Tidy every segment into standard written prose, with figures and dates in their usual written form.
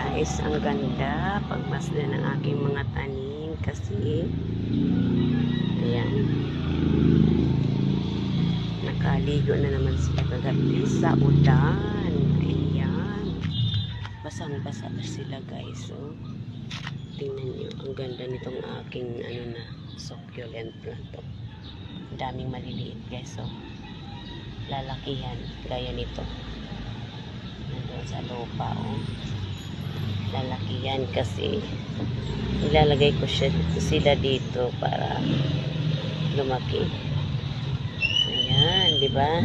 guys, ang ganda pagmasdan ng aking mga tanim kasi ayan, nakaligo na naman sila kagabi sa ulan. Ayan, basang-basa na sila guys. So, tingnan nyo, ang ganda nitong aking succulent plant to. Daming maliliit guys. So, lalakihan gaya nito. Nandun sa lupa, lalaki yan kasi ilalagay ko sila dito para lumaki. Ayan, di ba?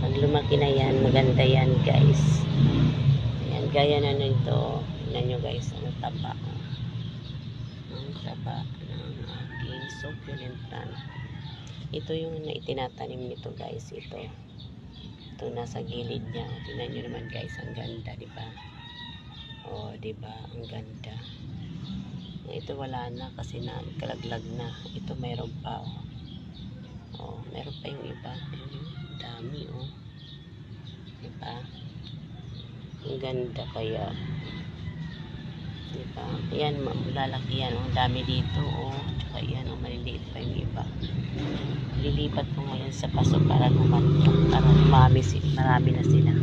Pag lumaki na yan, maganda yan guys. Ayan, gaya na nito. Tingnan nyo guys, ang taba. Ang taba ng aking succulent plant. Ito yung itinatanim nito guys. Ito nasa gilid niya. Tingnan nyo naman guys, ang ganda, di ba? Oh, di ba? Ang ganda. Ito wala na kasi nagkalaglag na. Ito mayroon pa, oh, mayroon pa yung iba. Ang dami, di ba? Ang ganda kaya. Di ba? Ayan, lalaki yan. Ang dami dito, tsaka yan, maliliit pa yung iba. Lilipat ko ngayon sa paso para marami na sila.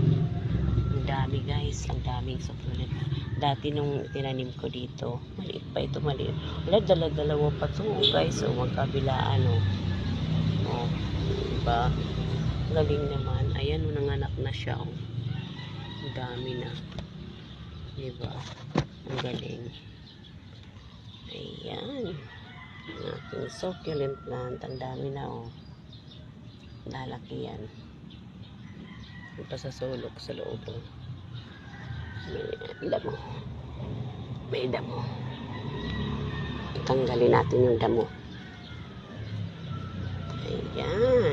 Ang dami guys, ang daming succulent. Dati nung tinanim ko dito, maliit pa ito, maliit. Wala, dalawa pa ito guys, magkabilaan, diba? Galing naman. Ayan, nanganak na siya, ang dami na, diba? Ang galing. Ayan, ang aking succulent plant, ang dami na, lalaki yan. Pasasulok sa loob, may damo. Tanggalin natin yung damo. Ayan.